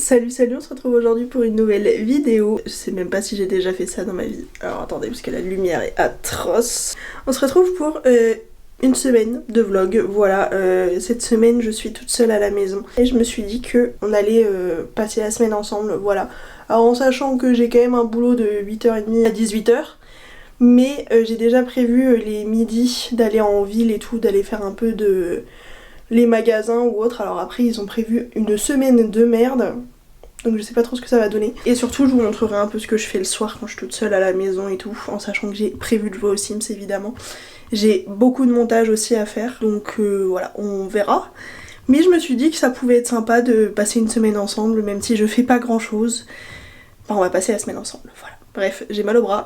Salut, on se retrouve aujourd'hui pour une nouvelle vidéo. Je sais même pas si j'ai déjà fait ça dans ma vie. Alors attendez, parce que la lumière est atroce. On se retrouve pour une semaine de vlog. Voilà, cette semaine je suis toute seule à la maison. Et je me suis dit que on allait passer la semaine ensemble, voilà. Alors en sachant que j'ai quand même un boulot de 8h30 à 18h. Mais j'ai déjà prévu les midis d'aller en ville et tout, d'aller faire un peu de... les magasins ou autre. Alors après ils ont prévu une semaine de merde, donc je sais pas trop ce que ça va donner. Et surtout je vous montrerai un peu ce que je fais le soir quand je suis toute seule à la maison et tout, en sachant que j'ai prévu de jouer aux Sims évidemment. J'ai beaucoup de montage aussi à faire, donc voilà, on verra. Mais je me suis dit que ça pouvait être sympa de passer une semaine ensemble, même si je fais pas grand chose. Enfin on va passer la semaine ensemble, voilà. Bref, j'ai mal au bras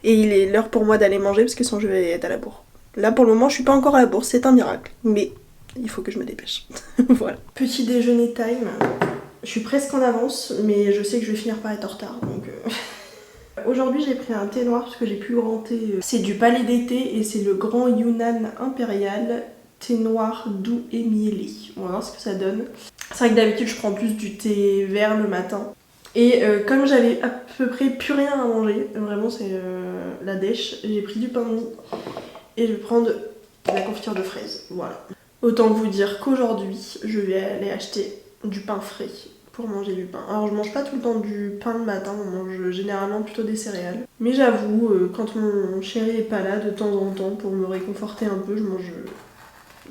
et il est l'heure pour moi d'aller manger parce que sinon je vais être à la bourre. Là pour le moment je suis pas encore à la bourse, c'est un miracle, mais il faut que je me dépêche. Voilà. Petit déjeuner time. Je suis presque en avance, mais je sais que je vais finir par être en retard. Donc aujourd'hui j'ai pris un thé noir parce que j'ai plus grand thé. C'est du palais d'été et c'est le grand Yunnan impérial. Thé noir doux et mielé. On va voir ce que ça donne. C'est vrai que d'habitude je prends plus du thé vert le matin. Et comme j'avais à peu près plus rien à manger, vraiment c'est la dèche, j'ai pris du pain de mie et je vais prendre de la confiture de fraises. Voilà. Autant vous dire qu'aujourd'hui, je vais aller acheter du pain frais pour manger du pain. Alors je mange pas tout le temps du pain le matin, on mange généralement plutôt des céréales. Mais j'avoue, quand mon chéri est pas là, de temps en temps, pour me réconforter un peu, je mange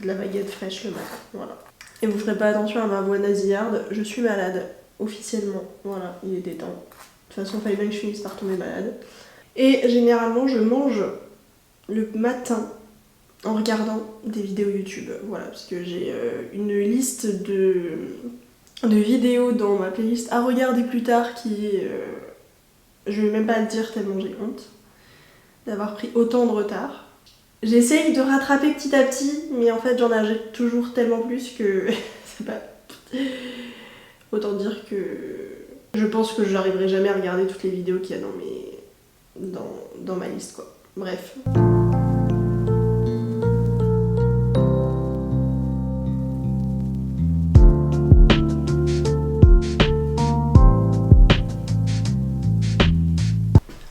de la baguette fraîche le matin. Voilà. Et vous ferez pas attention à ma voix nasillarde, je suis malade, officiellement. Voilà, il était temps. De toute façon, il fallait bien que je finisse par tomber malade. Et généralement, je mange le matin en regardant des vidéos YouTube, voilà, parce que j'ai une liste de vidéos dans ma playlist à regarder plus tard qui est... je vais même pas le dire tellement j'ai honte d'avoir pris autant de retard. J'essaye de rattraper petit à petit, mais en fait j'en achète toujours tellement plus que... c'est pas... Autant dire que... je pense que j'arriverai jamais à regarder toutes les vidéos qu'il y a dans ma liste, quoi. Bref.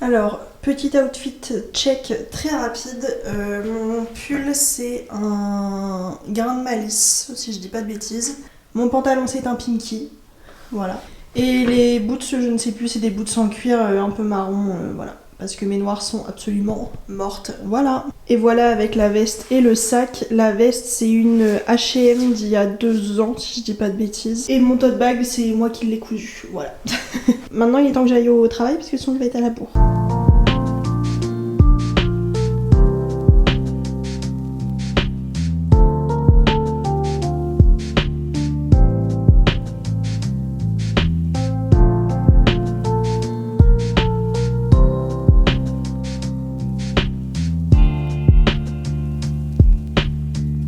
Alors, petit outfit check très rapide. Mon pull c'est un grain de malice, si je dis pas de bêtises. Mon pantalon c'est un pinky, voilà. Et les boots, je ne sais plus, c'est des boots en cuir un peu marron, voilà. Parce que mes noires sont absolument mortes, voilà. Et voilà avec la veste et le sac. La veste c'est une H&M d'il y a 2 ans, si je dis pas de bêtises. Et mon tote bag c'est moi qui l'ai cousu, voilà. Maintenant il est temps que j'aille au travail parce que sinon je vais être à la bourre.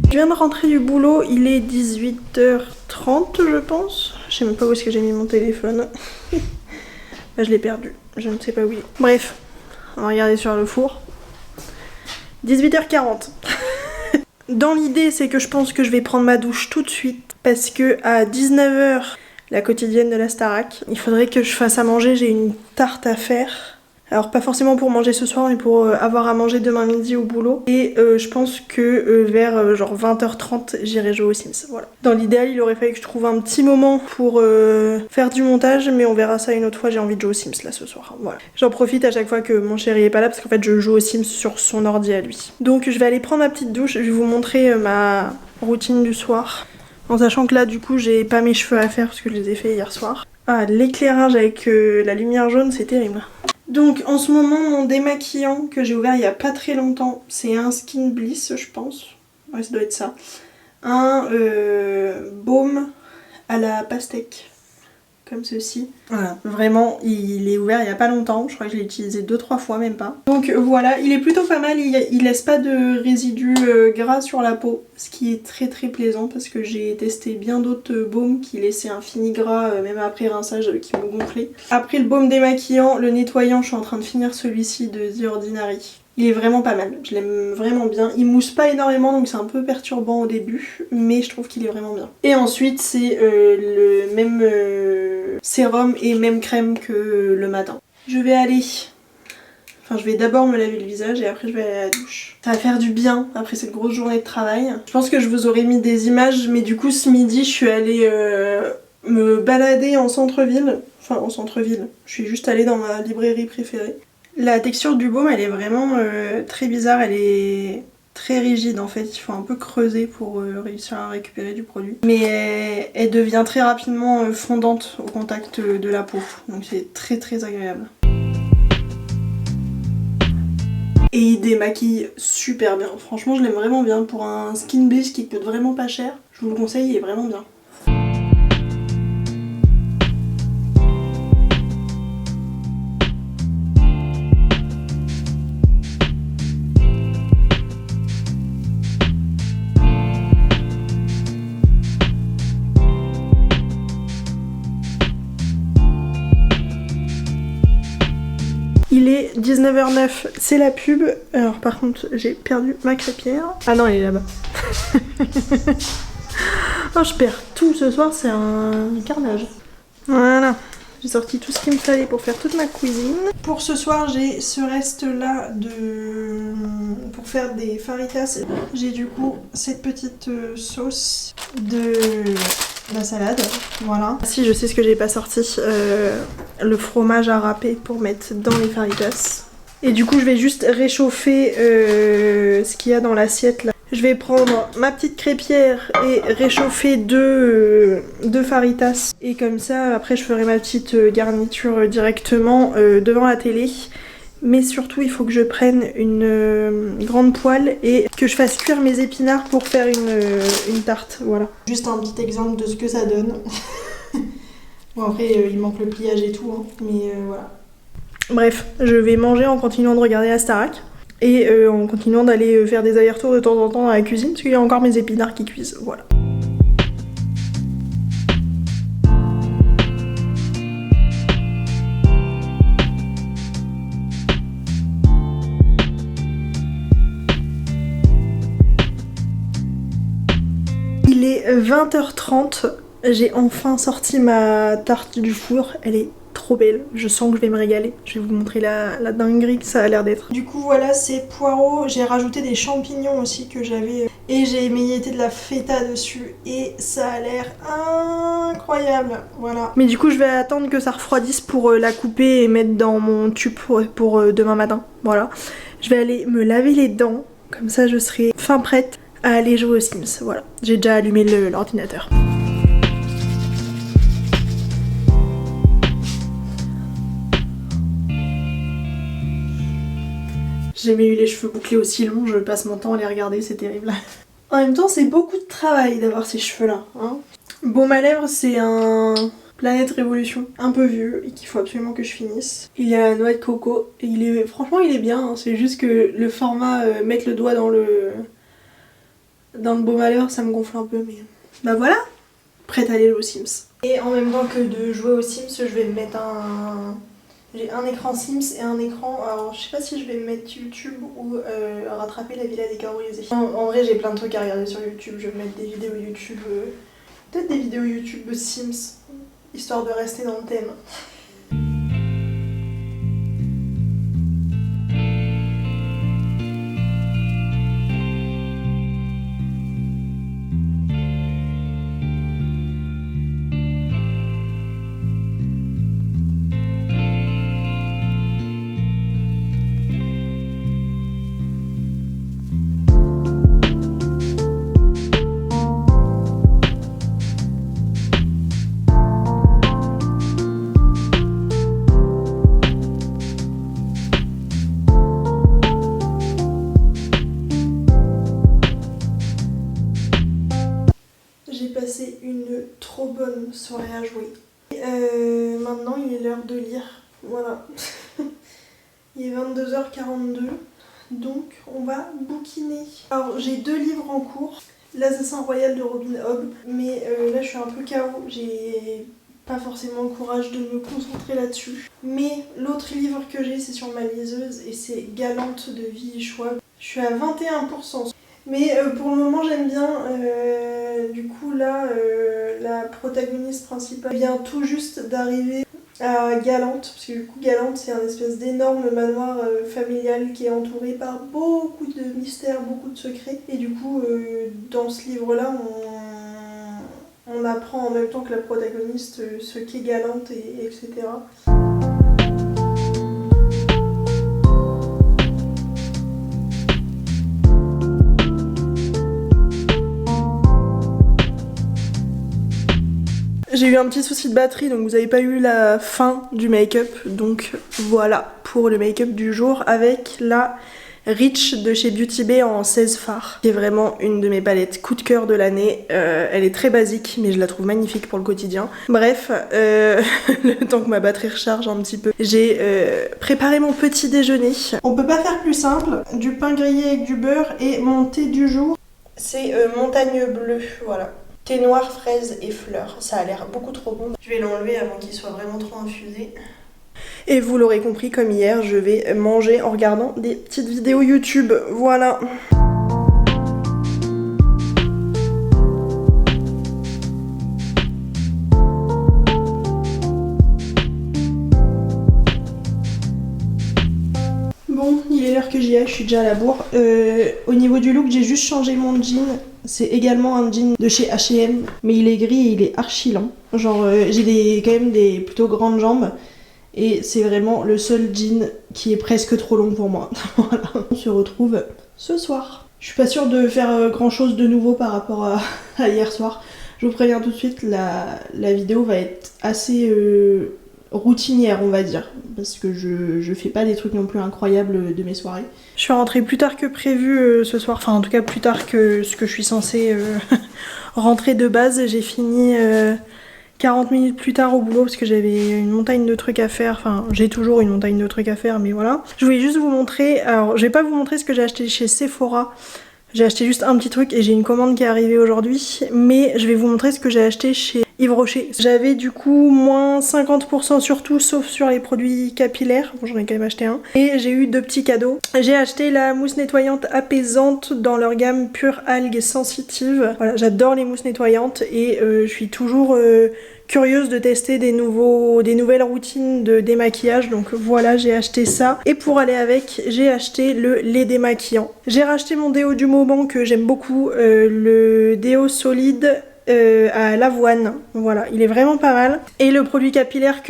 Je viens de rentrer du boulot, il est 18h30 je pense. Je sais même pas où est-ce que j'ai mis mon téléphone. Bah, je l'ai perdu, je ne sais pas où il est. Bref, on va regarder sur le four. 18h40. Dans l'idée c'est que je pense que je vais prendre ma douche tout de suite. Parce que à 19h, la quotidienne de la Starac, il faudrait que je fasse à manger, j'ai une tarte à faire. Alors pas forcément pour manger ce soir, mais pour avoir à manger demain midi au boulot. Et je pense que vers genre 20h30, j'irai jouer aux Sims, voilà. Dans l'idéal, il aurait fallu que je trouve un petit moment pour faire du montage, mais on verra ça une autre fois, j'ai envie de jouer aux Sims là ce soir, voilà. J'en profite à chaque fois que mon chéri est pas là, parce qu'en fait je joue aux Sims sur son ordi à lui. Donc je vais aller prendre ma petite douche, je vais vous montrer ma routine du soir. En sachant que là du coup j'ai pas mes cheveux à faire parce que je les ai fait hier soir. Ah, l'éclairage avec la lumière jaune, c'est terrible. Donc en ce moment mon démaquillant que j'ai ouvert il y a pas très longtemps, c'est un Skin Bliss je pense, ouais ça doit être ça. Un baume à la pastèque, comme ceci. Voilà, vraiment il est ouvert il y a pas longtemps, je crois que je l'ai utilisé 2-3 fois même pas. Donc voilà, il est plutôt pas mal, il laisse pas de résidus gras sur la peau, ce qui est très très plaisant parce que j'ai testé bien d'autres baumes qui laissaient un fini gras même après rinçage qui me gonflait. Après le baume démaquillant, le nettoyant, je suis en train de finir celui-ci de The Ordinary. Il est vraiment pas mal, je l'aime vraiment bien. Il mousse pas énormément donc c'est un peu perturbant au début, mais je trouve qu'il est vraiment bien. Et ensuite c'est le même sérum et même crème que le matin. Je vais d'abord me laver le visage et après je vais aller à la douche. Ça va faire du bien après cette grosse journée de travail. Je pense que je vous aurais mis des images, mais du coup ce midi je suis allée me balader en centre-ville. Enfin en centre-ville, je suis juste allée dans ma librairie préférée. La texture du baume elle est vraiment très bizarre, elle est très rigide en fait, il faut un peu creuser pour réussir à récupérer du produit. Mais elle devient très rapidement fondante au contact de la peau, donc c'est très très agréable. Et il démaquille super bien, franchement je l'aime vraiment bien pour un skin base qui coûte vraiment pas cher. Je vous le conseille, il est vraiment bien. Il est 19h09, c'est la pub. Alors par contre j'ai perdu ma crêpière. Ah non elle est là-bas. Oh je perds tout ce soir, c'est un carnage. Voilà, j'ai sorti tout ce qu'il me fallait pour faire toute ma cuisine. Pour ce soir j'ai ce reste là pour faire des faritas. J'ai du coup cette petite sauce de la salade, voilà. Si je sais ce que j'ai pas sorti, le fromage à râper pour mettre dans les faritas. Et du coup je vais juste réchauffer ce qu'il y a dans l'assiette là. Je vais prendre ma petite crêpière et réchauffer deux faritas. Et comme ça après je ferai ma petite garniture directement devant la télé. Mais surtout il faut que je prenne une grande poêle et que je fasse cuire mes épinards pour faire une tarte, voilà. Juste un petit exemple de ce que ça donne. Bon après il manque le pliage et tout, hein, mais voilà. Bref, je vais manger en continuant de regarder la Starac. Et en continuant d'aller faire des allers-retours de temps en temps dans la cuisine parce qu'il y a encore mes épinards qui cuisent, voilà. Il est 20h30, j'ai enfin sorti ma tarte du four, elle est trop belle, je sens que je vais me régaler. Je vais vous montrer la dinguerie que ça a l'air d'être. Du coup voilà, c'est poireaux, j'ai rajouté des champignons aussi que j'avais et j'ai émietté de la feta dessus et ça a l'air incroyable, voilà. Mais du coup je vais attendre que ça refroidisse pour la couper et mettre dans mon tube pour demain matin, voilà. Je vais aller me laver les dents, comme ça je serai fin prête à aller jouer aux Sims, voilà. J'ai déjà allumé l'ordinateur. J'ai jamais eu les cheveux bouclés aussi longs, je passe mon temps à les regarder, c'est terrible. En même temps, c'est beaucoup de travail d'avoir ces cheveux-là, hein. Baume à lèvres, c'est un Planète Révolution, un peu vieux, et qu'il faut absolument que je finisse. Il y a la noix de coco, et franchement il est bien, hein. C'est juste que le format mettre le doigt dans le baume à lèvres, ça me gonfle un peu, mais... Bah voilà, prête à aller jouer aux Sims. Et en même temps que de jouer aux Sims, je vais me mettre J'ai un écran Sims et un écran... Alors je sais pas si je vais me mettre YouTube ou rattraper la Villa des Carolizés. En vrai j'ai plein de trucs à regarder sur YouTube, je vais me mettre des vidéos YouTube... Peut-être des vidéos YouTube Sims, histoire de rester dans le thème. J'ai passé une trop bonne soirée à jouer. Maintenant il est l'heure de lire, voilà. Il est 22h42, donc on va bouquiner. Alors j'ai 2 livres en cours, L'Assassin Royal de Robin Hobb, mais là je suis un peu KO, j'ai pas forcément le courage de me concentrer là-dessus. Mais l'autre livre que j'ai, c'est sur ma liseuse et c'est Galante de Vie Schwab. Je suis à 21%. Mais pour le moment j'aime bien, du coup là la protagoniste principale vient tout juste d'arriver à Galante, parce que du coup Galante c'est un espèce d'énorme manoir familial qui est entouré par beaucoup de mystères, beaucoup de secrets. Et du coup dans ce livre là on apprend en même temps que la protagoniste ce qu'est Galante et etc. J'ai eu un petit souci de batterie, donc vous n'avez pas eu la fin du make-up. Donc voilà pour le make-up du jour avec la Rich de chez Beauty Bay en 16 fards, qui est vraiment une de mes palettes coup de cœur de l'année. Elle est très basique, mais je la trouve magnifique pour le quotidien. Bref, le temps que ma batterie recharge un petit peu, j'ai préparé mon petit déjeuner. On peut pas faire plus simple, du pain grillé avec du beurre et mon thé du jour, c'est montagne bleue, voilà. Thé noir, fraise et fleurs. Ça a l'air beaucoup trop bon. Je vais l'enlever avant qu'il soit vraiment trop infusé. Et vous l'aurez compris, comme hier, je vais manger en regardant des petites vidéos YouTube. Voilà. Bon, il est l'heure que j'y aille, je suis déjà à la bourre. Au niveau du look, j'ai juste changé mon jean. C'est également un jean de chez H&M, mais il est gris et il est archi lent. Genre, j'ai quand même des plutôt grandes jambes. Et c'est vraiment le seul jean qui est presque trop long pour moi. Voilà. On se retrouve ce soir. Je suis pas sûre de faire grand chose de nouveau par rapport à hier soir. Je vous préviens tout de suite, la vidéo va être assez routinière, on va dire. Parce que je fais pas des trucs non plus incroyables de mes soirées. Je suis rentrée plus tard que prévu ce soir. Enfin, en tout cas, plus tard que ce que je suis censée rentrer de base. J'ai fini 40 minutes plus tard au boulot parce que j'avais une montagne de trucs à faire. Enfin, j'ai toujours une montagne de trucs à faire, mais voilà. Je voulais juste vous montrer. Alors, je vais pas vous montrer ce que j'ai acheté chez Sephora. J'ai acheté juste un petit truc et j'ai une commande qui est arrivée aujourd'hui. Mais je vais vous montrer ce que j'ai acheté chez Yves Rocher. J'avais du coup moins 50% sur tout, sauf sur les produits capillaires. Bon, j'en ai quand même acheté un. Et j'ai eu 2 petits cadeaux. J'ai acheté la mousse nettoyante apaisante dans leur gamme Pure Algue Sensitive. Voilà, j'adore les mousses nettoyantes et je suis toujours curieuse de tester des nouvelles routines de démaquillage. Donc voilà, j'ai acheté ça. Et pour aller avec, j'ai acheté le lait démaquillant. J'ai racheté mon déo du moment que j'aime beaucoup, le déo solide à l'avoine. Voilà, il est vraiment pas mal. Et le produit capillaire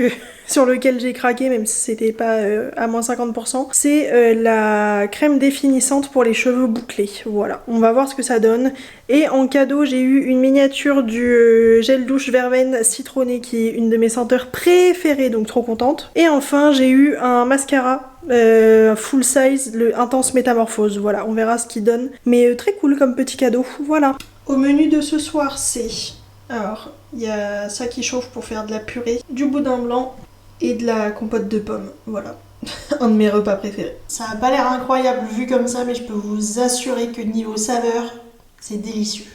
sur lequel j'ai craqué, même si c'était pas à moins 50%, c'est la crème définissante pour les cheveux bouclés. Voilà, on va voir ce que ça donne. Et en cadeau, j'ai eu une miniature du gel douche verveine citronné qui est une de mes senteurs préférées, donc trop contente. Et enfin, j'ai eu un mascara full size, le Intense Métamorphose. Voilà, on verra ce qu'il donne. Mais très cool comme petit cadeau. Voilà. Au menu de ce soir, c'est... Alors, il y a ça qui chauffe pour faire de la purée, du boudin blanc et de la compote de pommes. Voilà, un de mes repas préférés. Ça a pas l'air incroyable vu comme ça, mais je peux vous assurer que niveau saveur, c'est délicieux.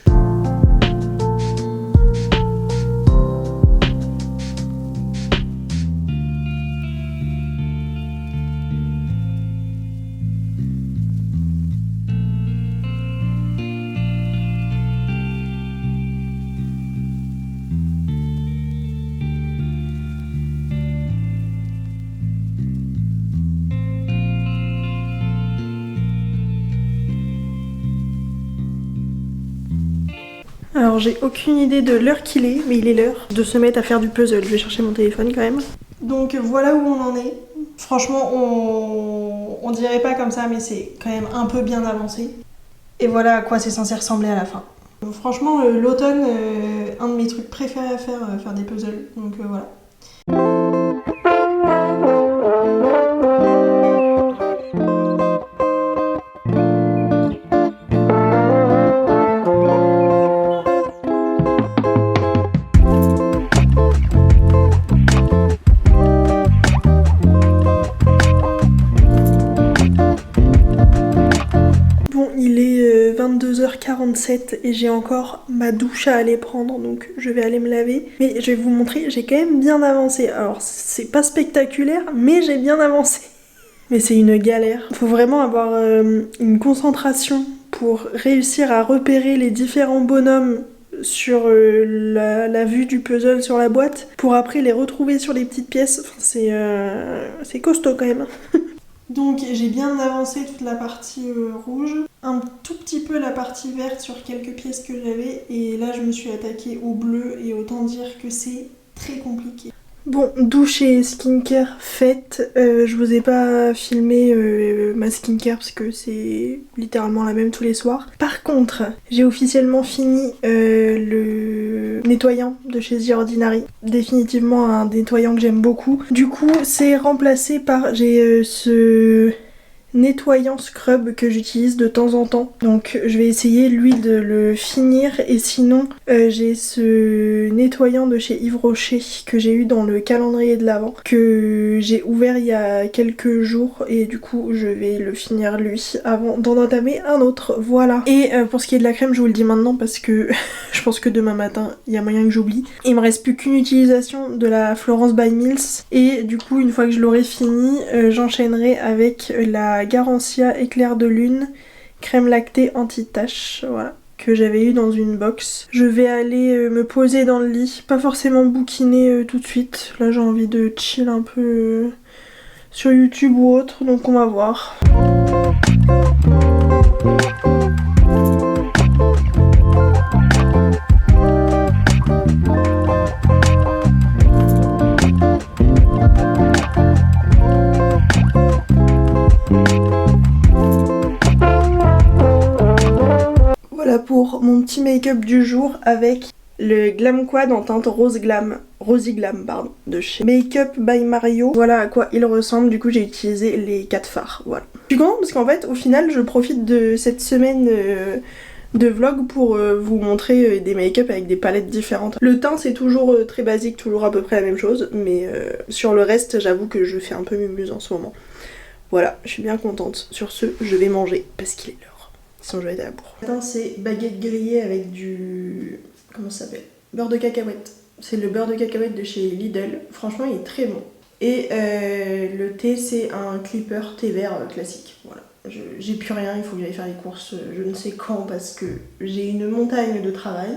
Alors j'ai aucune idée de l'heure qu'il est, mais il est l'heure de se mettre à faire du puzzle. Je vais chercher mon téléphone quand même. Donc voilà où on en est. Franchement, on dirait pas comme ça, mais c'est quand même un peu bien avancé. Et voilà à quoi c'est censé ressembler à la fin. Donc, franchement, l'automne, un de mes trucs préférés à faire des puzzles. Donc voilà. 11h47 et j'ai encore ma douche à aller prendre, donc je vais aller me laver. Mais je vais vous montrer, j'ai quand même bien avancé. Alors c'est pas spectaculaire, mais j'ai bien avancé. Mais c'est une galère. Faut vraiment avoir une concentration pour réussir à repérer les différents bonhommes sur la vue du puzzle sur la boîte, pour après les retrouver sur les petites pièces. Enfin, c'est costaud quand même. Donc j'ai bien avancé toute la partie rouge, un tout petit peu la partie verte sur quelques pièces que j'avais, et là je me suis attaquée au bleu, et autant dire que c'est très compliqué. Bon, douche et skincare faite, je vous ai pas filmé ma skincare parce que c'est littéralement la même tous les soirs. Par contre, j'ai officiellement fini le nettoyant de chez The Ordinary. Définitivement un nettoyant que j'aime beaucoup. Du coup, c'est remplacé par... j'ai ce nettoyant scrub que j'utilise de temps en temps. Donc je vais essayer lui de le finir, et sinon j'ai ce nettoyant de chez Yves Rocher que j'ai eu dans le calendrier de l'Avent, que j'ai ouvert il y a quelques jours, et du coup je vais le finir lui avant d'en entamer un autre. Voilà. Et pour ce qui est de la crème, je vous le dis maintenant parce que je pense que demain matin il y a moyen que j'oublie. Il me reste plus qu'une utilisation de la Florence by Mills, et du coup une fois que je l'aurai fini, j'enchaînerai avec la Garancia éclair de lune crème lactée anti-tache, voilà, que j'avais eu dans une box. Je vais aller me poser dans le lit, pas forcément bouquiner tout de suite. Là j'ai envie de chill un peu sur YouTube ou autre, donc on va voir. Pour mon petit make-up du jour avec le Glam Quad en teinte Rosy Glam, pardon, de chez Makeup by Mario. Voilà à quoi il ressemble. Du coup j'ai utilisé les 4 fards, voilà. Je suis contente parce qu'en fait au final je profite de cette semaine de vlog pour vous montrer des make-up avec des palettes différentes. Le teint c'est toujours très basique, toujours à peu près la même chose, mais sur le reste j'avoue que je fais un peu mumuse en ce moment. Voilà, je suis bien contente. Sur ce, je vais manger parce qu'il est l'heure. Sinon je vais être à la bourre. Matin c'est baguette grillée avec du... comment ça s'appelle? Beurre de cacahuète. C'est le beurre de cacahuète de chez Lidl. Franchement il est très bon. Et le thé c'est un clipper thé vert classique. Voilà. J'ai plus rien, il faut que j'aille faire les courses je ne sais quand parce que j'ai une montagne de travail.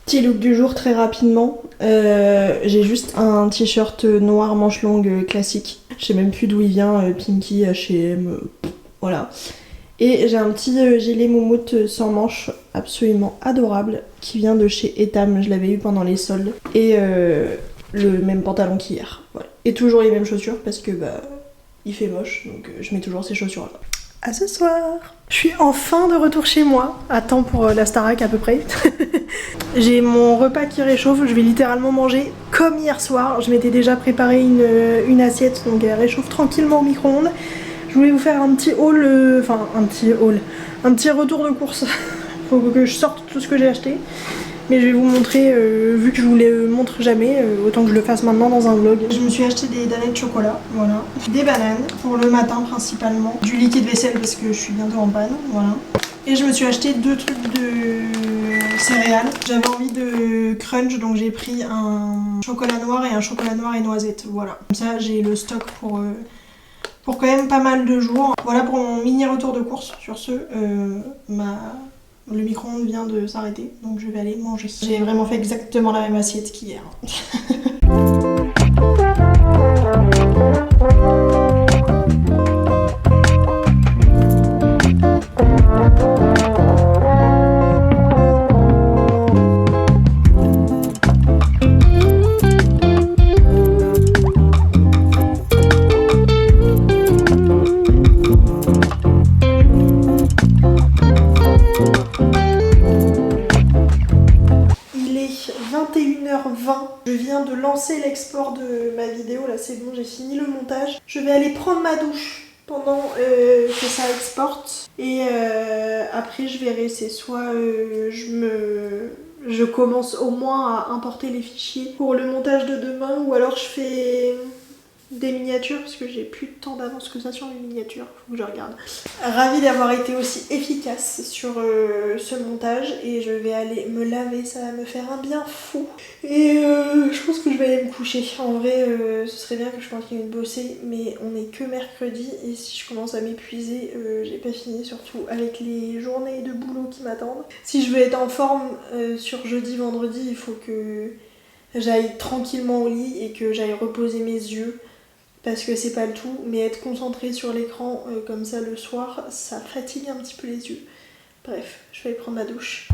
Petit look du jour très rapidement. J'ai juste un t-shirt noir manche longue classique. Je sais même plus d'où il vient, Pinky, H&M, voilà. Et j'ai un petit gilet moumoute sans manches absolument adorable qui vient de chez Etam. Je l'avais eu pendant les soldes. Et le même pantalon qu'hier. Voilà. Et toujours les mêmes chaussures parce que bah il fait moche, donc je mets toujours ces chaussures là. À ce soir. Je suis enfin de retour chez moi, à temps pour la Starac à peu près. J'ai mon repas qui réchauffe, je vais littéralement manger comme hier soir. Je m'étais déjà préparé une assiette, donc elle réchauffe tranquillement au micro-ondes. Je voulais vous faire un petit haul, un petit retour de course. Faut que je sorte tout ce que j'ai acheté. Mais je vais vous montrer, vu que je vous les montre jamais, autant que je le fasse maintenant dans un vlog. Je me suis acheté des danettes de chocolat, voilà. Des bananes, pour le matin principalement. Du liquide vaisselle parce que je suis bientôt en panne, voilà. Et je me suis acheté 2 trucs de céréales. J'avais envie de crunch, donc j'ai pris un chocolat noir et un chocolat noir et noisette, voilà. Comme ça j'ai le stock pour quand même pas mal de jours. Voilà pour mon mini retour de course. Sur ce, le micro-ondes vient de s'arrêter, donc je vais aller manger. J'ai vraiment fait exactement la même assiette qu'hier. Je viens de lancer l'export de ma vidéo, là c'est bon, j'ai fini le montage. Je vais aller prendre ma douche pendant que ça exporte. Et après je verrai, c'est soit je commence au moins à importer les fichiers pour le montage de demain, ou alors je fais des miniatures parce que j'ai plus de temps d'avance que ça sur les miniatures, faut que je regarde. Ravie d'avoir été aussi efficace sur ce montage et je vais aller me laver, ça va me faire un bien fou. Et je pense que je vais aller me coucher. En vrai, ce serait bien que je continue de bosser, mais on est que mercredi et si je commence à m'épuiser, j'ai pas fini, surtout avec les journées de boulot qui m'attendent. Si je veux être en forme sur jeudi, vendredi, il faut que j'aille tranquillement au lit et que j'aille reposer mes yeux. Parce que c'est pas le tout, mais être concentré sur l'écran comme ça le soir, ça fatigue un petit peu les yeux. Bref, je vais aller prendre ma douche.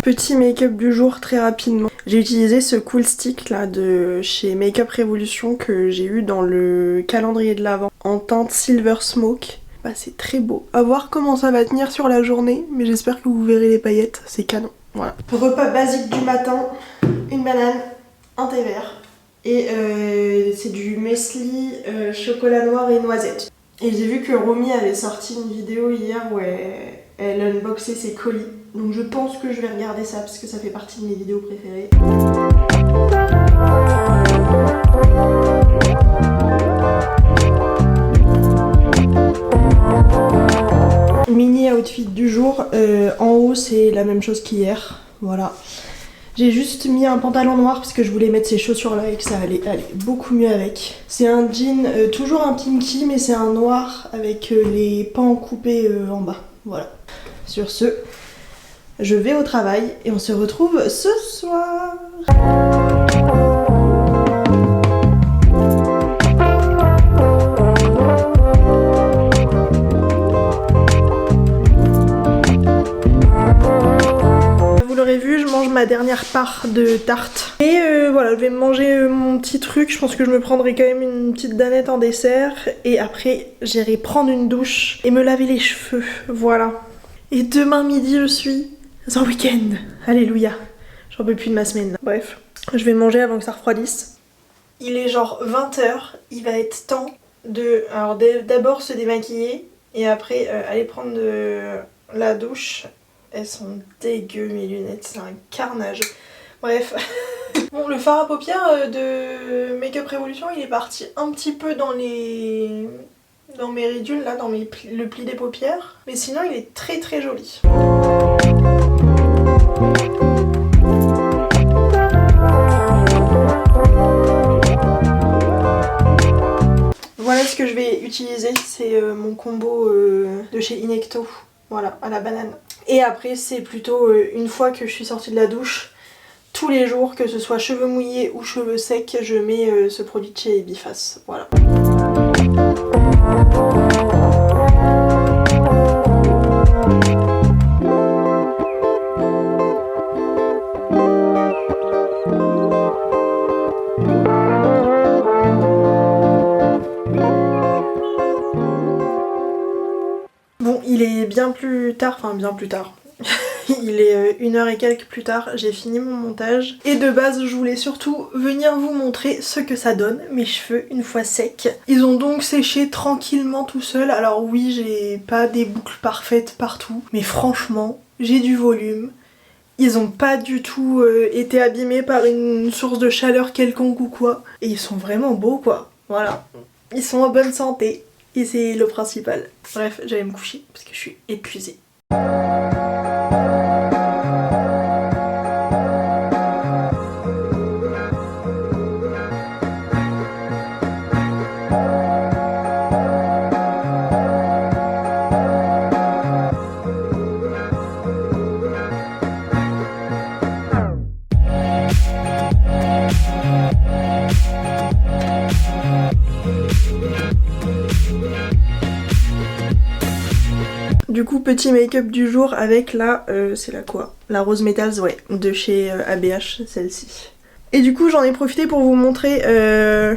Petit make-up du jour très rapidement. J'ai utilisé ce Cool Stick là de chez Make-up Revolution que j'ai eu dans le calendrier de l'Avent en teinte Silver Smoke. Bah, c'est très beau. À voir comment ça va tenir sur la journée, mais j'espère que vous verrez les paillettes, c'est canon. Voilà. Repas basique du matin, une banane, un thé vert et c'est du muesli chocolat noir et noisette. Et j'ai vu que Romy avait sorti une vidéo hier où elle unboxait ses colis. Donc je pense que je vais regarder ça parce que ça fait partie de mes vidéos préférées. Mini outfit du jour. En haut c'est la même chose qu'hier. Voilà. J'ai juste mis un pantalon noir parce que je voulais mettre ces chaussures là et que ça allait aller beaucoup mieux avec. C'est un jean, toujours un pinky mais c'est un noir avec les pans coupés en bas. Voilà. Sur ce, je vais au travail et on se retrouve ce soir. Vous l'aurez vu, je mange ma dernière part de tarte. Et voilà, je vais manger mon petit truc. Je pense que je me prendrai quand même une petite danette en dessert. Et après, j'irai prendre une douche et me laver les cheveux. Voilà. Et demain midi, je suis en week-end. Alléluia. J'en peux plus de ma semaine là. Bref, je vais manger avant que ça refroidisse. Il est genre 20h. Il va être temps de alors d'abord se démaquiller et après aller prendre la douche. Elles sont dégueu mes lunettes, c'est un carnage. Bref. Bon, le fard à paupières de Make-up Revolution, il est parti un petit peu dans mes ridules là, dans le pli des paupières. Mais sinon il est très très joli. Voilà ce que je vais utiliser, c'est mon combo de chez Inecto. Voilà, à la banane. Et après c'est plutôt une fois que je suis sortie de la douche, tous les jours, que ce soit cheveux mouillés ou cheveux secs, je mets ce produit de chez Biface. Voilà. Bon, il est bien plus tard, enfin bien plus tard. Il est 1h et quelques plus tard, j'ai fini mon montage. Et de base, je voulais surtout venir vous montrer ce que ça donne, mes cheveux, une fois secs. Ils ont donc séché tranquillement tout seuls. Alors oui, j'ai pas des boucles parfaites partout, mais franchement, j'ai du volume. Ils ont pas du tout été abîmés par une source de chaleur quelconque ou quoi. Et ils sont vraiment beaux quoi, voilà. Ils sont en bonne santé. Et c'est le principal. Bref, j'allais me coucher parce que je suis épuisée. Du coup, petit make-up du jour avec la... c'est la quoi? La Rose Metals, ouais, de chez ABH, celle-ci. Et du coup, j'en ai profité pour vous montrer...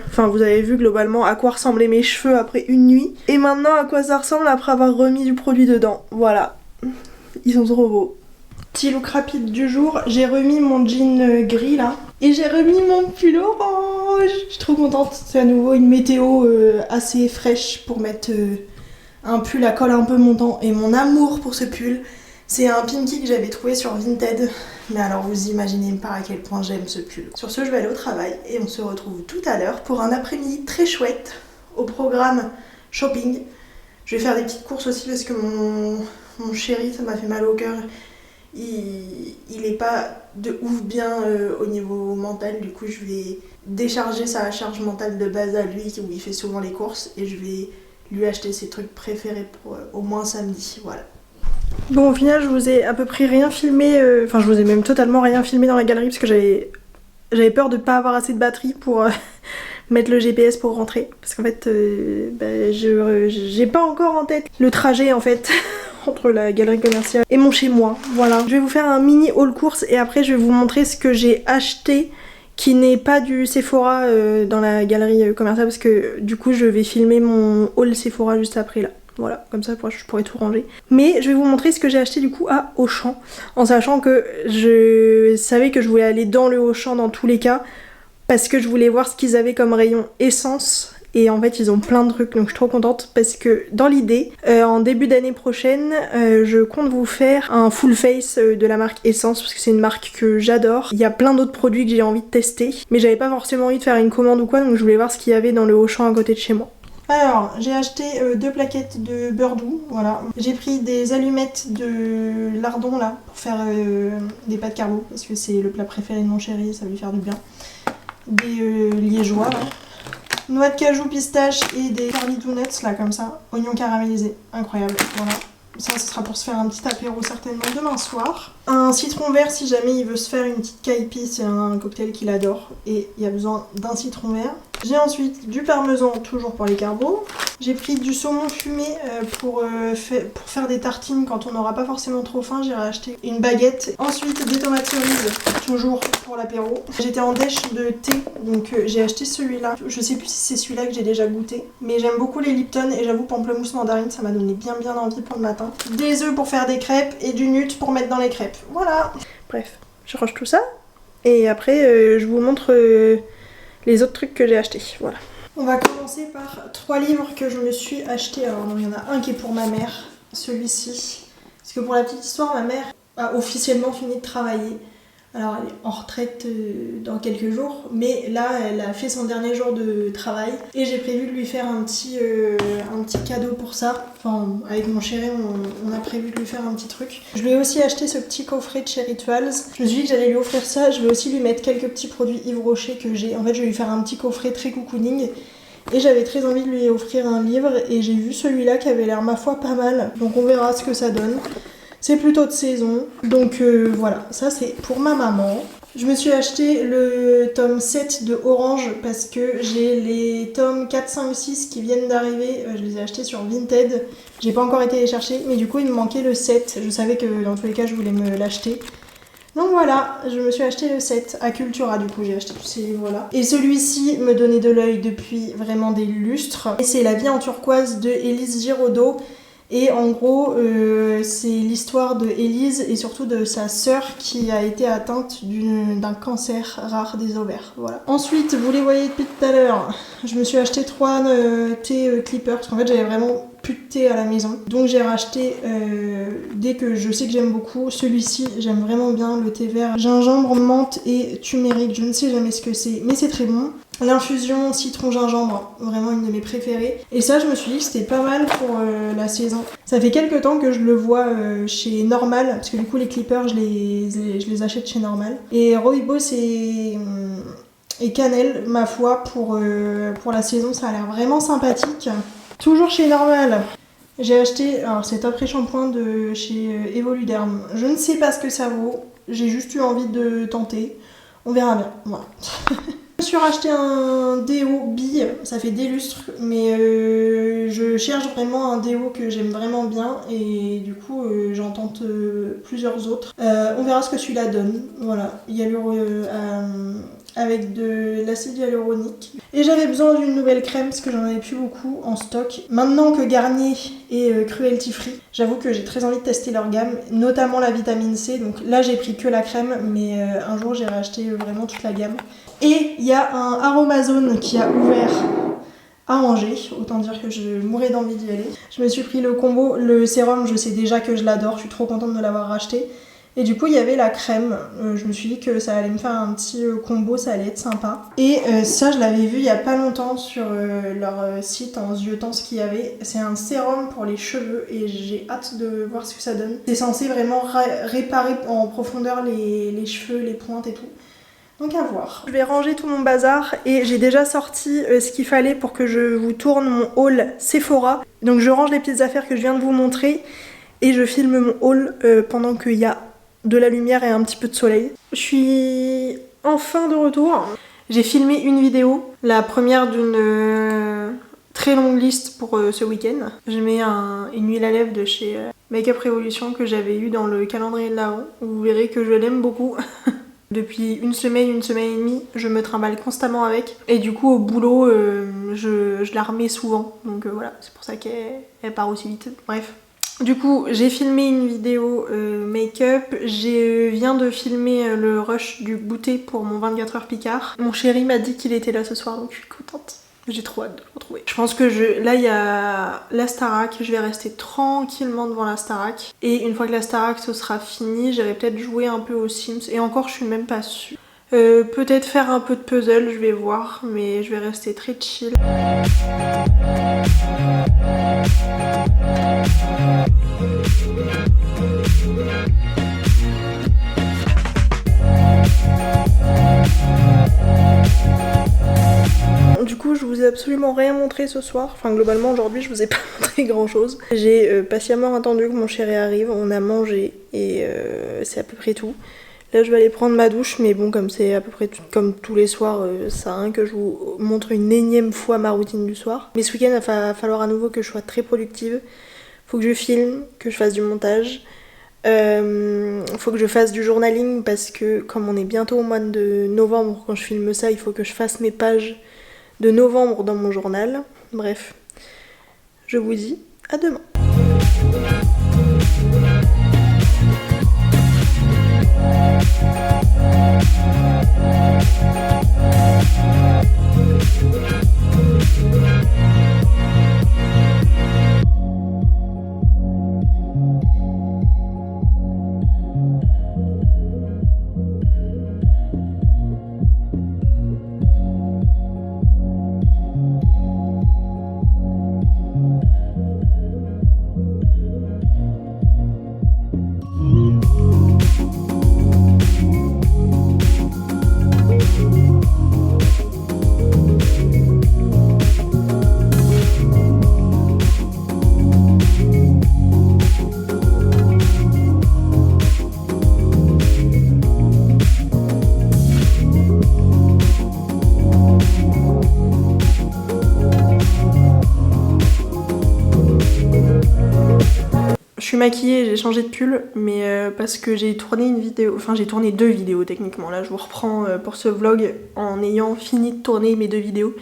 Enfin, vous avez vu globalement à quoi ressemblaient mes cheveux après une nuit. Et maintenant, à quoi ça ressemble après avoir remis du produit dedans. Voilà. Ils sont trop beaux. Petit look rapide du jour, j'ai remis mon jean gris là. Et j'ai remis mon pull orange. Je suis trop contente, c'est à nouveau une météo assez fraîche pour mettre un pull à col un peu montant. Et mon amour pour ce pull, c'est un Pinky que j'avais trouvé sur Vinted. Mais alors vous imaginez pas à quel point j'aime ce pull. Sur ce, je vais aller au travail et on se retrouve tout à l'heure pour un après-midi très chouette au programme shopping. Je vais faire des petites courses aussi parce que mon chéri, ça m'a fait mal au cœur. Il est pas de ouf bien au niveau mental, du coup je vais décharger sa charge mentale de base à lui où il fait souvent les courses et je vais lui acheter ses trucs préférés pour au moins samedi, voilà. Bon, au final je vous ai à peu près rien filmé, enfin je vous ai même totalement rien filmé dans la galerie parce que j'avais peur de pas avoir assez de batterie pour mettre le GPS pour rentrer parce qu'en fait j'ai pas encore en tête le trajet en fait entre la galerie commerciale et mon chez moi, voilà. Je vais vous faire un mini haul course et après je vais vous montrer ce que j'ai acheté qui n'est pas du Sephora dans la galerie commerciale parce que du coup je vais filmer mon haul Sephora juste après là. Voilà, comme ça je pourrais tout ranger. Mais je vais vous montrer ce que j'ai acheté du coup à Auchan, en sachant que je savais que je voulais aller dans le Auchan dans tous les cas, parce que je voulais voir ce qu'ils avaient comme rayon essence. Et en fait ils ont plein de trucs, donc je suis trop contente parce que dans l'idée, en début d'année prochaine, je compte vous faire un full face de la marque Essence parce que c'est une marque que j'adore. Il y a plein d'autres produits que j'ai envie de tester, mais j'avais pas forcément envie de faire une commande ou quoi, donc je voulais voir ce qu'il y avait dans le Auchan à côté de chez moi. Alors, j'ai acheté 2 plaquettes de beurre doux, voilà. J'ai pris des allumettes de lardon là, pour faire des pâtes carbo, parce que c'est le plat préféré de mon chéri, ça va lui faire du bien. Des liégeois là. Noix de cajou, pistache et des curly donuts là comme ça. Oignons caramélisés, incroyable, voilà. Ça, ce sera pour se faire un petit apéro certainement demain soir. Un citron vert si jamais il veut se faire une petite caipi, c'est un cocktail qu'il adore. Et il y a besoin d'un citron vert. J'ai ensuite du parmesan, toujours pour les carbos. J'ai pris du saumon fumé pour faire des tartines quand on n'aura pas forcément trop faim. J'ai racheté une baguette. Ensuite des tomates cerises, toujours pour l'apéro. J'étais en dèche de thé, donc j'ai acheté celui-là. Je sais plus si c'est celui-là que j'ai déjà goûté. Mais j'aime beaucoup les Lipton et j'avoue pamplemousse mandarine, ça m'a donné bien envie pour le matin. Des œufs pour faire des crêpes et du nut pour mettre dans les crêpes. Voilà. Bref, je range tout ça. Et après, je vous montre les autres trucs que j'ai achetés. Voilà. On va commencer par 3 livres que je me suis achetés. Alors non, il y en a un qui est pour ma mère, celui-ci. Parce que pour la petite histoire, ma mère a officiellement fini de travailler. Alors elle est en retraite dans quelques jours, mais là elle a fait son dernier jour de travail et j'ai prévu de lui faire un petit cadeau pour ça. Enfin avec mon chéri on a prévu de lui faire un petit truc. Je lui ai aussi acheté ce petit coffret de chez Rituals. Je me suis dit que j'allais lui offrir ça, je vais aussi lui mettre quelques petits produits Yves Rocher que j'ai. En fait je vais lui faire un petit coffret très cocooning. Et j'avais très envie de lui offrir un livre et j'ai vu celui-là qui avait l'air ma foi pas mal. Donc on verra ce que ça donne. C'est plutôt de saison, donc voilà, ça c'est pour ma maman. Je me suis acheté le tome 7 de Orange parce que j'ai les tomes 4, 5, 6 qui viennent d'arriver. Je les ai achetés sur Vinted, j'ai pas encore été les chercher, mais du coup il me manquait le 7. Je savais que dans tous les cas je voulais me l'acheter. Donc voilà, je me suis acheté le 7 à Cultura, du coup j'ai acheté tous ces livres-là. Et celui-ci me donnait de l'œil depuis vraiment des lustres. Et c'est La vie en turquoise de Élise Giraudot. Et en gros, c'est l'histoire de Élise et surtout de sa sœur qui a été atteinte d'un cancer rare des ovaires. Voilà. Ensuite, vous les voyez depuis tout à l'heure, je me suis acheté 3 thé clippers parce qu'en fait j'avais vraiment plus de thé à la maison. Donc j'ai racheté dès que je sais que j'aime beaucoup. Celui-ci, j'aime vraiment bien le thé vert gingembre, menthe et turmeric. Je ne sais jamais ce que c'est, mais c'est très bon. L'infusion citron-gingembre, vraiment une de mes préférées. Et ça, je me suis dit que c'était pas mal pour la saison. Ça fait quelques temps que je le vois chez Normal, parce que du coup les clippers, je les achète chez Normal. Et Rooibos et cannelle, ma foi, pour la saison, ça a l'air vraiment sympathique. Toujours chez Normal, j'ai acheté cet après-shampoing de chez Evoluderm. Je ne sais pas ce que ça vaut, j'ai juste eu envie de tenter. On verra bien, voilà. Je me suis racheté un déo bille, ça fait des lustres, mais je cherche vraiment un déo que j'aime vraiment bien et du coup j'en tente plusieurs autres. On verra ce que celui-là donne. Voilà, Hyaluronique avec de l'acide hyaluronique. Et j'avais besoin d'une nouvelle crème parce que j'en avais plus beaucoup en stock. Maintenant que Garnier est cruelty free, j'avoue que j'ai très envie de tester leur gamme, notamment la vitamine C. Donc là j'ai pris que la crème, mais un jour j'ai racheté vraiment toute la gamme. Et il y a un Aromazone qui a ouvert à Angers, autant dire que je mourais d'envie d'y aller. Je me suis pris le combo, le sérum, je sais déjà que je l'adore, je suis trop contente de l'avoir racheté. Et du coup il y avait la crème, je me suis dit que ça allait me faire un petit combo, ça allait être sympa. Et ça je l'avais vu il y a pas longtemps sur leur site en ziotant ce qu'il y avait. C'est un sérum pour les cheveux et j'ai hâte de voir ce que ça donne. C'est censé vraiment réparer en profondeur les cheveux, les pointes et tout. Donc à voir. Je vais ranger tout mon bazar et j'ai déjà sorti ce qu'il fallait pour que je vous tourne mon haul Sephora. Donc je range les petites affaires que je viens de vous montrer et je filme mon haul pendant qu'il y a de la lumière et un petit peu de soleil. Je suis enfin de retour. J'ai filmé une vidéo, la première d'une très longue liste pour ce week-end. Je mets une huile à lèvres de chez Make Up Revolution que j'avais eu dans le calendrier de l'Avent. Vous verrez que je l'aime beaucoup. Depuis une semaine et demie, je me trimballe constamment avec. Et du coup, au boulot, je la remets souvent. Donc voilà, c'est pour ça qu'elle part aussi vite. Bref. Du coup, j'ai filmé une vidéo make-up. Je viens de filmer le rush du goûter pour mon 24 heures Picard. Mon chéri m'a dit qu'il était là ce soir, donc je suis contente. J'ai trop hâte de le retrouver. Je pense que là il y a la Starac, je vais rester tranquillement devant la Starac. Et une fois que la Starac ce sera fini, j'irai peut-être jouer un peu aux Sims. Et encore je suis même pas sûre. Peut-être faire un peu de puzzle, je vais voir, mais je vais rester très chill. Du coup je vous ai absolument rien montré ce soir, enfin globalement aujourd'hui je vous ai pas montré grand chose. J'ai patiemment attendu que mon chéri arrive, on a mangé et c'est à peu près tout. Là je vais aller prendre ma douche, mais bon comme c'est à peu près comme tous les soirs, ça sert à rien que je vous montre une énième fois ma routine du soir. Mais ce week-end il va falloir à nouveau que je sois très productive, faut que je filme, que je fasse du montage. Faut que je fasse du journaling parce que comme on est bientôt au mois de novembre quand je filme ça, il faut que je fasse mes pages de novembre dans mon journal. Bref, je vous dis à demain. Je suis maquillée, j'ai changé de pull, mais parce que j'ai tourné une vidéo, enfin j'ai tourné 2 vidéos techniquement. Là je vous reprends pour ce vlog en ayant fini de tourner mes 2 vidéos.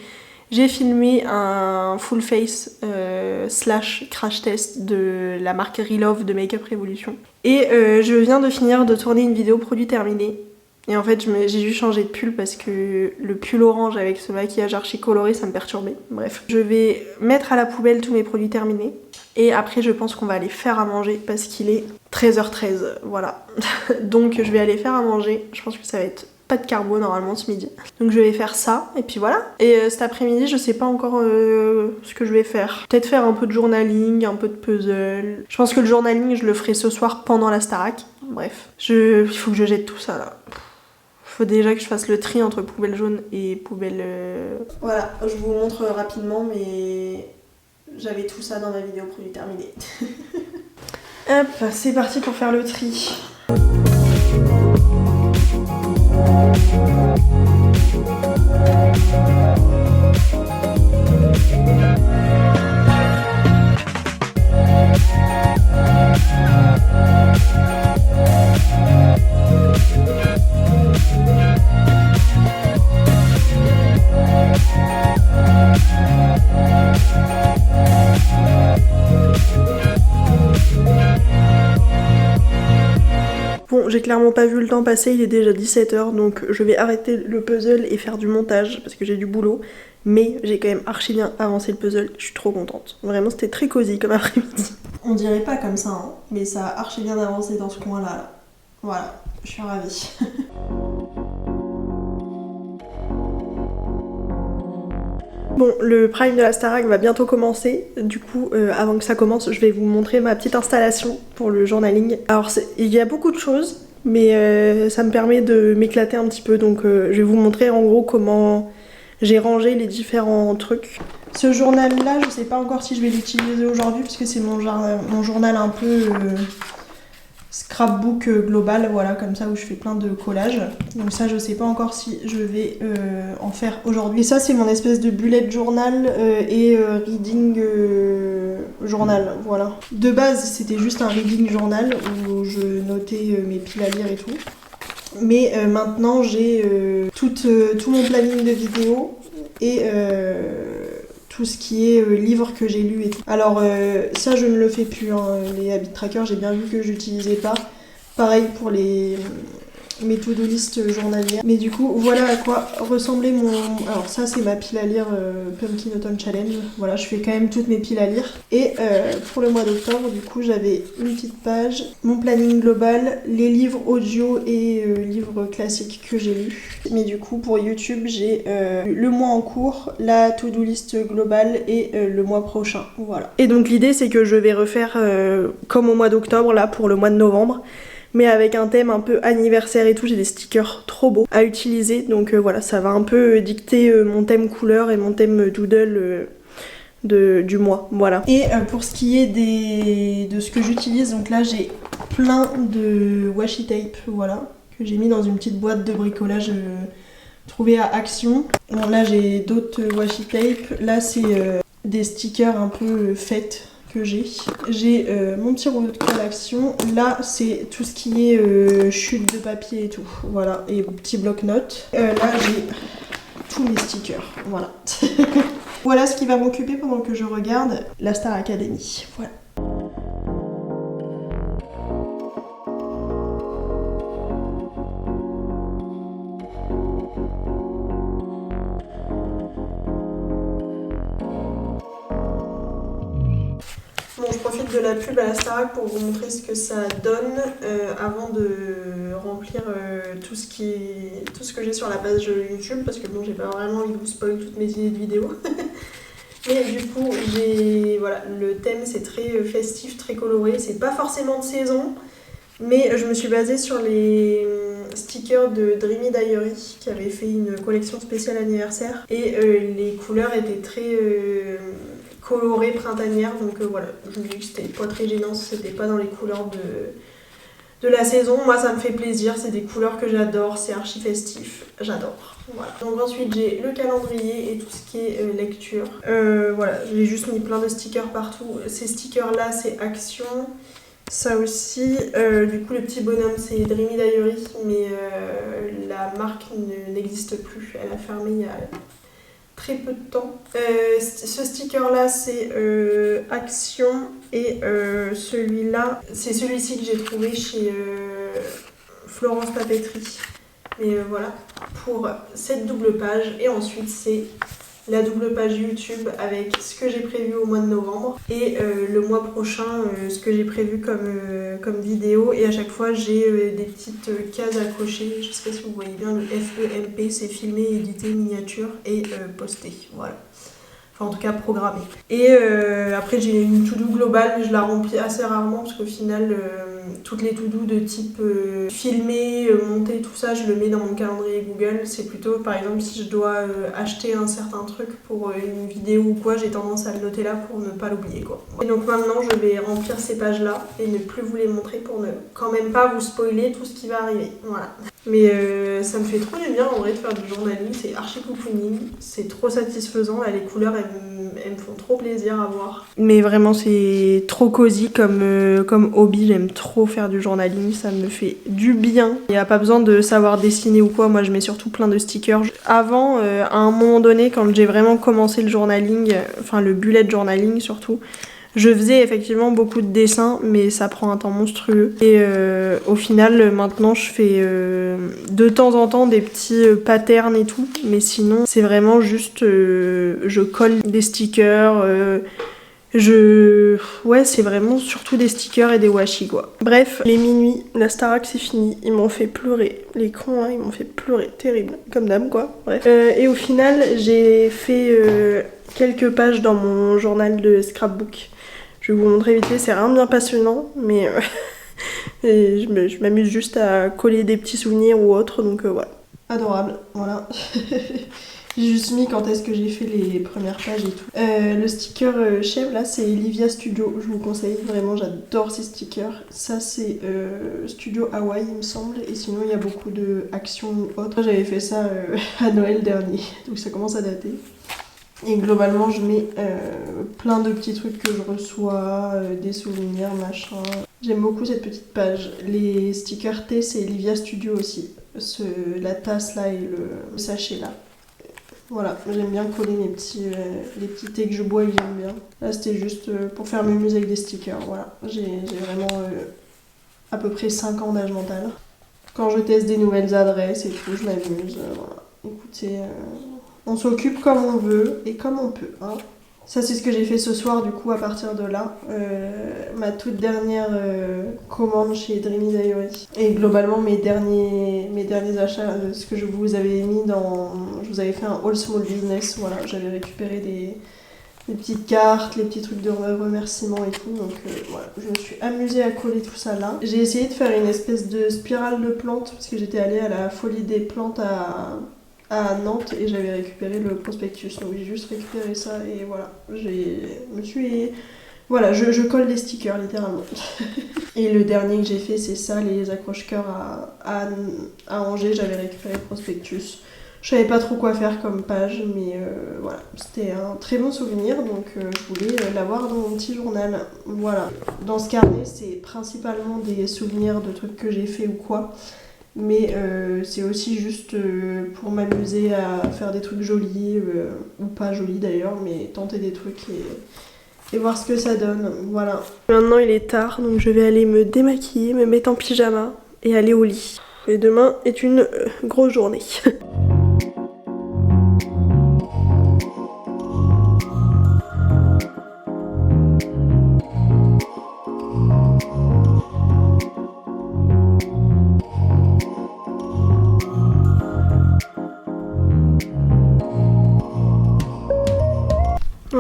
J'ai filmé un full face / crash test de la marque Relove de Make Up Revolution. Et je viens de finir de tourner une vidéo produit terminé. Et en fait j'ai juste changé de pull parce que le pull orange avec ce maquillage archi coloré ça me perturbait. Bref, je vais mettre à la poubelle tous mes produits terminés. Et après je pense qu'on va aller faire à manger parce qu'il est 13h13, voilà. Donc je vais aller faire à manger, je pense que ça va être pas de carbo normalement ce midi. Donc je vais faire ça et puis voilà. Et cet après-midi je sais pas encore ce que je vais faire. Peut-être faire un peu de journaling, un peu de puzzle. Je pense que le journaling je le ferai ce soir pendant la Starac. Bref, il faut que je jette tout ça là. Faut déjà que je fasse le tri entre poubelle jaune et poubelle... Voilà, je vous montre rapidement mais... J'avais tout ça dans ma vidéo produit terminé. Hop, c'est parti pour faire le tri. clairement pas vu le temps passer, il est déjà 17h, donc je vais arrêter le puzzle et faire du montage parce que j'ai du boulot. Mais j'ai quand même archi bien avancé le puzzle, je suis trop contente. Vraiment, c'était très cosy comme après-midi. On dirait pas comme ça, hein, mais ça a archi bien avancé dans ce coin-là. Là. Voilà, je suis ravie. Bon, le prime de la Starac va bientôt commencer. Du coup, avant que ça commence, je vais vous montrer ma petite installation pour le journaling. Alors, il y a beaucoup de choses, mais ça me permet de m'éclater un petit peu. Donc, je vais vous montrer en gros comment j'ai rangé les différents trucs. Ce journal-là, je sais pas encore si je vais l'utiliser aujourd'hui, puisque c'est mon journal un peu scrapbook global, voilà, comme ça, où je fais plein de collages. Donc ça, je sais pas encore si je vais en faire aujourd'hui. Et ça, c'est mon espèce de bullet journal et reading journal, voilà. De base, c'était juste un reading journal où je notais mes piles à lire et tout. Mais maintenant, j'ai tout mon planning de vidéos et tout ce qui est livres que j'ai lus et tout. Alors ça, je ne le fais plus, hein. Les habit trackers, j'ai bien vu que j'utilisais pas. Pareil pour mes to-do list journalières. Mais du coup, voilà à quoi ressemblait mon... Alors ça, c'est ma pile à lire Pumpkin Autumn Challenge. Voilà, je fais quand même toutes mes piles à lire. Et pour le mois d'octobre, du coup, j'avais une petite page, mon planning global, les livres audio et livres classiques que j'ai lus. Mais du coup, pour YouTube, j'ai le mois en cours, la to-do list globale et le mois prochain. Voilà. Et donc l'idée, c'est que je vais refaire comme au mois d'octobre, là, pour le mois de novembre. Mais avec un thème un peu anniversaire et tout, j'ai des stickers trop beaux à utiliser, donc voilà, ça va un peu dicter mon thème couleur et mon thème doodle du mois, voilà. Et pour ce qui est de ce que j'utilise, donc là j'ai plein de washi tape, voilà, que j'ai mis dans une petite boîte de bricolage trouvée à Action. Bon, là j'ai d'autres washi tape, là c'est des stickers un peu faits que j'ai. J'ai mon petit rouleau de colle Action. Là, c'est tout ce qui est chute de papier et tout. Voilà, et petit bloc-notes. Là, j'ai tous mes stickers. Voilà. Voilà ce qui va m'occuper pendant que je regarde la Star Academy. Voilà. Bon, je profite de la pub à la Starac pour vous montrer ce que ça donne avant de remplir tout ce que j'ai sur la page YouTube, parce que bon, j'ai pas vraiment envie de vous spoiler toutes mes idées de vidéos. Mais du coup, voilà, le thème c'est très festif, très coloré, c'est pas forcément de saison, mais je me suis basée sur les stickers de Dreamy Diary qui avaient fait une collection spéciale anniversaire et les couleurs étaient très colorée printanière, donc voilà, je me dis que c'était pas très gênant si c'était pas dans les couleurs de la saison. Moi ça me fait plaisir, c'est des couleurs que j'adore, c'est archi festif, j'adore. Voilà. Donc ensuite j'ai le calendrier et tout ce qui est lecture. Voilà, j'ai juste mis plein de stickers partout. Ces stickers là c'est Action. Ça aussi, du coup le petit bonhomme c'est Dreamy Diary, mais la marque n'existe plus, elle a fermé il y a très peu de temps. Ce sticker là c'est Action et celui-là, c'est celui-ci que j'ai trouvé chez Florence Papeterie. Mais voilà, pour cette double page. Et ensuite c'est la double page YouTube avec ce que j'ai prévu au mois de novembre et le mois prochain ce que j'ai prévu comme vidéo, et à chaque fois j'ai des petites cases à cocher. Je sais pas si vous voyez bien, le FEMP, c'est filmer, éditer, miniature et poster, voilà. Enfin en tout cas programmer. Et après j'ai une to-do globale, mais je la remplis assez rarement parce qu'au final toutes les to-do de type filmer, monter, tout ça, je le mets dans mon calendrier Google. C'est plutôt par exemple si je dois acheter un certain truc pour une vidéo ou quoi, j'ai tendance à le noter là pour ne pas l'oublier quoi. Et donc maintenant je vais remplir ces pages là et ne plus vous les montrer pour ne quand même pas vous spoiler tout ce qui va arriver. Voilà. Mais ça me fait trop du bien en vrai de faire du journaling, c'est archi cocooning, c'est trop satisfaisant, là les couleurs elles me font trop plaisir à voir. Mais vraiment c'est trop cosy comme hobby, j'aime trop faire du journaling, ça me fait du bien. Il n'y a pas besoin de savoir dessiner ou quoi, moi je mets surtout plein de stickers. Avant, à un moment donné, quand j'ai vraiment commencé le journaling, enfin le bullet journaling surtout, Je faisais effectivement beaucoup de dessins, mais ça prend un temps monstrueux. Et au final, maintenant, je fais de temps en temps des petits patterns et tout. Mais sinon, c'est vraiment juste, je colle des stickers. Ouais, c'est vraiment surtout des stickers et des washi, quoi. Bref, les minuit, la Starac, c'est fini. Ils m'ont fait pleurer. Les cons, hein, ils m'ont fait pleurer. Terrible. Comme d'hab, quoi. Bref. Et au final, j'ai fait quelques pages dans mon journal de scrapbook. Je vais vous montrer vite fait, c'est rien de bien passionnant, mais et je m'amuse juste à coller des petits souvenirs ou autre, donc voilà. Adorable, voilà. J'ai juste mis quand est-ce que j'ai fait les premières pages et tout. Le sticker chèvre là, c'est Livia Studio, je vous conseille vraiment, j'adore ces stickers. Ça c'est Studio Hawaii il me semble, et sinon il y a beaucoup de actions ou autres. J'avais fait ça à Noël dernier, donc ça commence à dater. Et globalement, je mets plein de petits trucs que je reçois, des souvenirs, machin. J'aime beaucoup cette petite page. Les stickers thé, c'est Livia Studio aussi. La tasse là et le sachet là. Voilà, j'aime bien coller les petits thés que je bois et que j'aime bien. Là, c'était juste pour faire mes muses avec des stickers. Voilà, j'ai vraiment à peu près 5 ans d'âge mental. Quand je teste des nouvelles adresses et tout, je m'amuse. Voilà. Écoutez... On s'occupe comme on veut et comme on peut. Hein. Ça, c'est ce que j'ai fait ce soir, du coup, à partir de là. Ma toute dernière commande chez Dreamy Diary. Et globalement, mes derniers achats, ce que je vous avais mis dans... Je vous avais fait un All Small Business. Voilà, j'avais récupéré des petites cartes, les petits trucs de remerciements et tout. Donc voilà, je me suis amusée à coller tout ça là. J'ai essayé de faire une espèce de spirale de plantes parce que j'étais allée à la Folie des Plantes à Nantes et j'avais récupéré le prospectus, donc j'ai juste récupéré ça et voilà, voilà, je colle des stickers littéralement. Et le dernier que j'ai fait, c'est ça, les accroche-cœurs à Angers, j'avais récupéré le prospectus. Je savais pas trop quoi faire comme page, mais voilà, c'était un très bon souvenir, donc je voulais l'avoir dans mon petit journal. Voilà, dans ce carnet, c'est principalement des souvenirs de trucs que j'ai fait ou quoi. Mais c'est aussi juste pour m'amuser à faire des trucs jolis, ou pas jolis d'ailleurs, mais tenter des trucs et voir ce que ça donne. Voilà. Maintenant il est tard, donc je vais aller me démaquiller, me mettre en pyjama et aller au lit. Et demain est une grosse journée.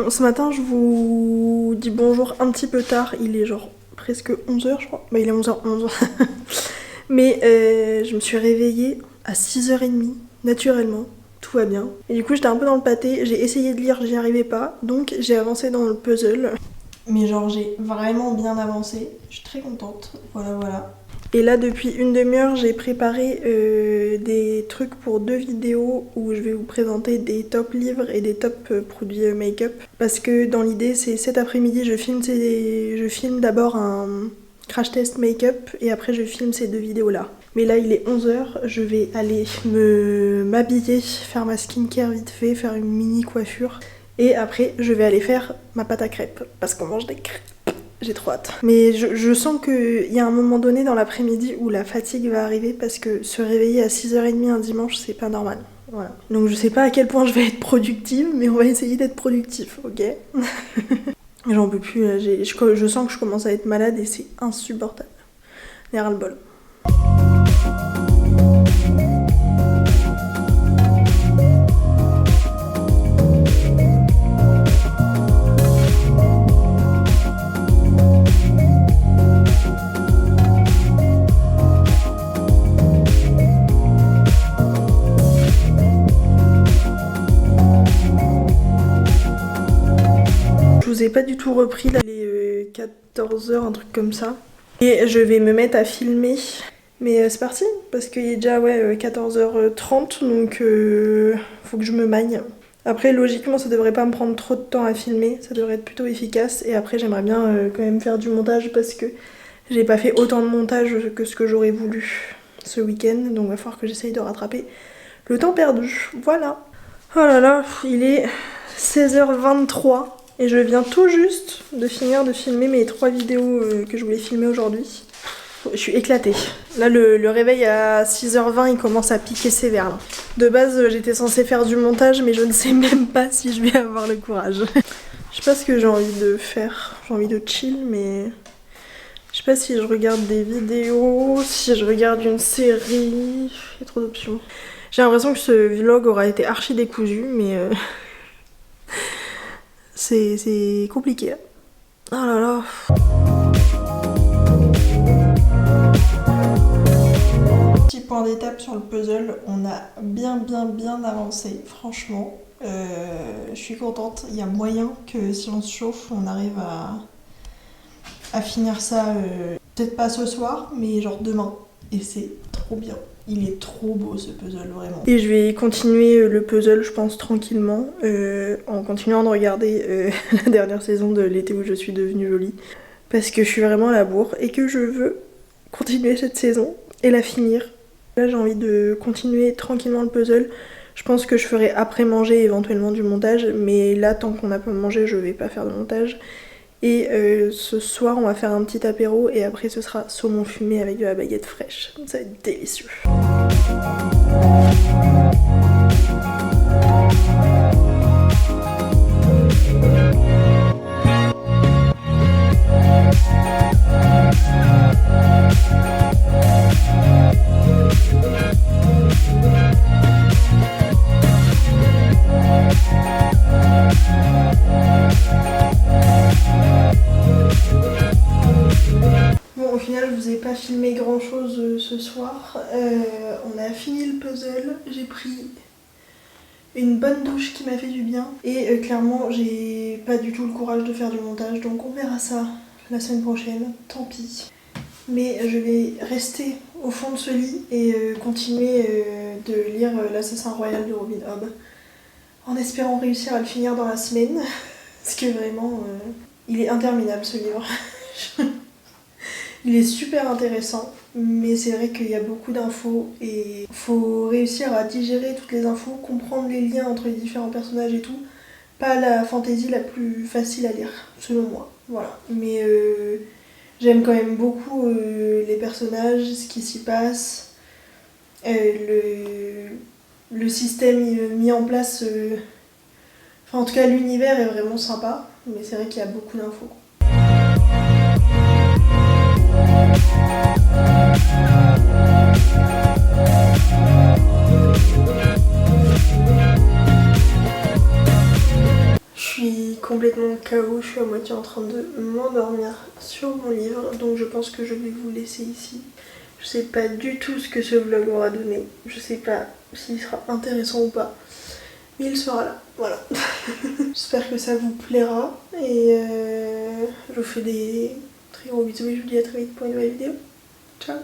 Ce matin, je vous dis bonjour un petit peu tard, il est genre presque 11h je crois, bah il est 11h11. Mais je me suis réveillée à 6h30, naturellement, tout va bien. Et du coup j'étais un peu dans le pâté, j'ai essayé de lire, j'y arrivais pas, donc j'ai avancé dans le puzzle. Mais genre j'ai vraiment bien avancé, je suis très contente, voilà. Et là depuis une demi-heure j'ai préparé des trucs pour 2 vidéos où je vais vous présenter des top livres et des top produits make-up. Parce que dans l'idée c'est cet après-midi je filme d'abord un crash test make-up et après je filme ces 2 vidéos là. Mais là il est 11h, je vais aller m'habiller, faire ma skincare vite fait, faire une mini coiffure. Et après je vais aller faire ma pâte à crêpes parce qu'on mange des crêpes. J'ai trop hâte. Mais je sens qu'il y a un moment donné dans l'après-midi où la fatigue va arriver parce que se réveiller à 6h30 un dimanche, c'est pas normal. Voilà. Donc je sais pas à quel point je vais être productive, mais on va essayer d'être productif, ok? J'en peux plus, je sens que je commence à être malade et c'est insupportable. Les ras-le-bol. Je vous ai pas du tout repris là, les 14h, un truc comme ça. Et je vais me mettre à filmer. Mais c'est parti, parce qu'il est déjà 14h30, donc faut que je me magne. Après logiquement ça devrait pas me prendre trop de temps à filmer, ça devrait être plutôt efficace. Et après j'aimerais bien quand même faire du montage parce que j'ai pas fait autant de montage que ce que j'aurais voulu ce week-end. Donc il va falloir que j'essaye de rattraper le temps perdu. Voilà. Oh là là, il est 16h23. Et je viens tout juste de finir de filmer mes 3 vidéos que je voulais filmer aujourd'hui. Je suis éclatée. Là, le réveil à 6h20, il commence à piquer sévère. Là. De base, j'étais censée faire du montage, mais je ne sais même pas si je vais avoir le courage. Je sais pas ce que j'ai envie de faire. J'ai envie de chill, mais... Je sais pas si je regarde des vidéos, si je regarde une série... Il y a trop d'options. J'ai l'impression que ce vlog aura été archi décousu, mais... c'est compliqué. Oh là là. Petit point d'étape sur le puzzle, on a bien avancé, franchement. Je suis contente. Il y a moyen que si on se chauffe, on arrive à finir ça, peut-être pas ce soir, mais genre demain. Et c'est trop bien. Il est trop beau ce puzzle, vraiment. Et je vais continuer le puzzle, je pense, tranquillement, en continuant de regarder la dernière saison de L'été où je suis devenue jolie. Parce que je suis vraiment à la bourre et que je veux continuer cette saison et la finir. Là, j'ai envie de continuer tranquillement le puzzle. Je pense que je ferai après manger éventuellement du montage, mais là, tant qu'on n'a pas mangé, je vais pas faire de montage. Et ce soir, on va faire un petit apéro et après, ce sera saumon fumé avec de la baguette fraîche. Ça va être délicieux. Au final, je vous ai pas filmé grand chose ce soir. On a fini le puzzle. J'ai pris une bonne douche qui m'a fait du bien. Et clairement, j'ai pas du tout le courage de faire du montage. Donc on verra ça la semaine prochaine. Tant pis. Mais je vais rester au fond de ce lit et continuer de lire L'Assassin Royal de Robin Hood. En espérant réussir à le finir dans la semaine. Parce que vraiment, il est interminable ce livre. Il est super intéressant, mais c'est vrai qu'il y a beaucoup d'infos et il faut réussir à digérer toutes les infos, comprendre les liens entre les différents personnages et tout. Pas la fantaisie la plus facile à lire, selon moi. Voilà. Mais j'aime quand même beaucoup les personnages, ce qui s'y passe, le système mis en place. Enfin, en tout cas, l'univers est vraiment sympa, mais c'est vrai qu'il y a beaucoup d'infos. Je suis complètement KO, je suis à moitié en train de m'endormir sur mon livre, donc je pense que je vais vous laisser ici. Je sais pas du tout ce que ce vlog aura donné, je sais pas s'il sera intéressant ou pas, mais il sera là, voilà. J'espère que ça vous plaira et je vous fais des très gros bisous et je vous dis à très vite pour une nouvelle vidéo. Ciao.